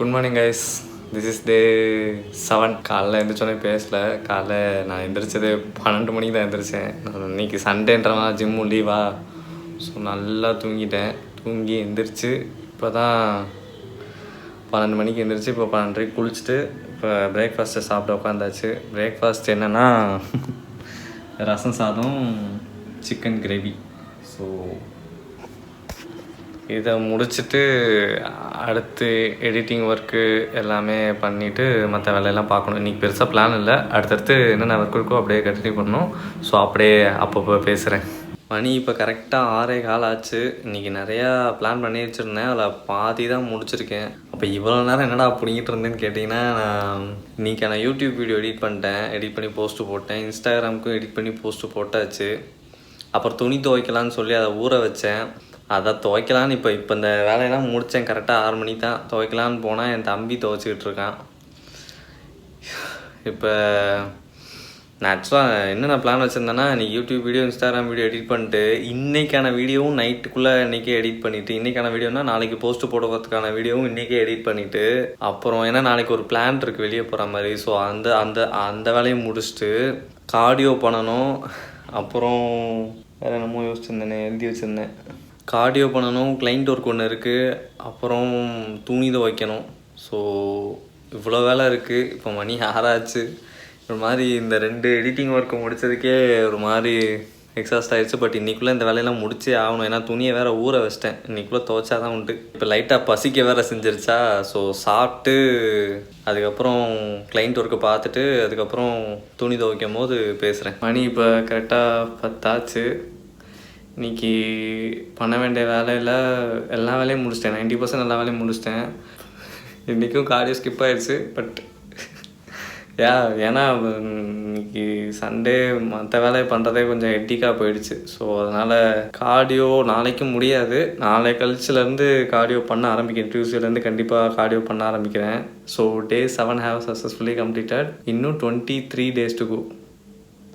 Good morning guys. This is day 7. காலைல எழுந்திரிச்சோன்னே பேசல. காலைல நான் எந்திரிச்சது 12 மணிக்கு தான் எந்திரிச்சேன். நான் இன்றைக்கி சண்டேன்றவா ஜிம்மும் லீவா, ஸோ நல்லா தூங்கிட்டேன். தூங்கி எந்திரிச்சு இப்போ தான் 12 மணிக்கு எந்திரிச்சு இப்போ 12:30 குளிச்சுட்டு இப்போ பிரேக்ஃபாஸ்ட்டை சாப்பிட உட்காந்தாச்சு. பிரேக்ஃபாஸ்ட் என்னென்னா ரசம் சாதம், சிக்கன் கிரேவி. ஸோ இதை முடிச்சுட்டு அடுத்து எடிட்டிங் ஒர்க்கு எல்லாமே பண்ணிவிட்டு மற்ற வேலையெல்லாம் பார்க்கணும். இன்றைக்கி பெருசாக பிளான் இல்லை. அடுத்தடுத்து என்னென்ன ஒர்க் இருக்கோ அப்படியே கண்டினியூ பண்ணணும். ஸோ அப்படியே அப்பப்போ பேசுகிறேன். மணி இப்போ கரெக்டாக 6:15 ஆச்சு. இன்றைக்கி நிறையா பிளான் பண்ணி வச்சுருந்தேன், அதில் பாதி தான் முடிச்சிருக்கேன். அப்போ இவ்வளோ நேரம் என்னடா பிடிங்கிட்டு இருந்தேன்னு கேட்டிங்கன்னா, நான் இன்றைக்கான யூடியூப் வீடியோ எடிட் பண்ணிட்டேன். எடிட் பண்ணி போஸ்ட்டு போட்டேன். இன்ஸ்டாகிராமுக்கும் எடிட் பண்ணி போஸ்ட்டு போட்டாச்சு. அப்புறம் துணி துவைக்கலான்னு சொல்லி அதை ஊற வச்சேன். அதை துவைக்கலான்னு இப்போ இந்த வேலையெல்லாம் முடித்தேன். கரெக்டாக 6 மணி தான். துவைக்கலான்னு போனால் என் தம்பி துவைச்சிக்கிட்டு இருக்கான். இப்போ நான் ஆக்சுவலாக என்னென்ன பிளான் வச்சுருந்தேன்னா, இன்றைக்கி YouTube video, Instagram video edit பண்ணிட்டு இன்றைக்கான வீடியோவும் நைட்டுக்குள்ளே இன்றைக்கே எடிட் பண்ணிவிட்டு, இன்றைக்கான வீடியோனா நாளைக்கு போஸ்ட்டு போடுறதுக்கான வீடியோவும் இன்றைக்கே எடிட் பண்ணிவிட்டு, அப்புறம் ஏன்னா நாளைக்கு ஒரு பிளான் இருக்குது வெளியே போகிற மாதிரி. ஸோ அந்த அந்த அந்த வேலையும் முடிச்சுட்டு கார்டியோ பண்ணணும். அப்புறம் வேறு என்னமோ யோசிச்சுருந்தேனே, எழுதி வச்சுருந்தேன். கார்டியோ பண்ணணும், கிளைண்ட் ஒர்க் ஒன்று இருக்குது, அப்புறம் துணி துவைக்கணும். ஸோ இவ்வளோ வேலை இருக்குது. இப்போ மணி 6 ஆச்சு. ஒரு மாதிரி இந்த 2 எடிட்டிங் ஒர்க்கு முடித்ததுக்கே ஒரு மாதிரி எக்ஸாஸ்ட் ஆகிடுச்சு. பட் இன்றைக்குள்ளே இந்த வேலையெல்லாம் முடிச்சே ஆகணும். ஏன்னா துணியை வேறு ஊற வச்சிட்டேன். இன்றைக்குள்ளே துவைச்சா தான் உண்டு. இப்போ லைட்டாக பசிக்க வேறு செஞ்சிருச்சா. ஸோ சாப்பிட்டு அதுக்கப்புறம் கிளைண்ட் ஒர்க்கு பார்த்துட்டு அதுக்கப்புறம் துணி துவைக்கும் போது பேசுகிறேன். மணி இப்போ கரெக்டாக 10 ஆச்சு. இன்றைக்கி பண்ண வேண்டிய வேலையில் எல்லா வேலையும் முடிச்சிட்டேன். 90% எல்லா வேலையும் முடிச்சிட்டேன். இன்றைக்கும் கார்டியோ ஸ்கிப் ஆகிடுச்சு. பட் ஏன்னா இன்னைக்கு சண்டே மற்ற வேலையை பண்ணுறதே கொஞ்சம் ஹெட்டிக்காக போயிடுச்சு. ஸோ அதனால் கார்டியோ நாளைக்கும் முடியாது. நாளை கழிச்சுலேருந்து கார்டியோ பண்ண ஆரம்பிக்கிறேன். டியூஸ்டேலேருந்து கண்டிப்பாக கார்டியோ பண்ண ஆரம்பிக்கிறேன். So day 7 have successfully completed. இன்னும் 23 days to go.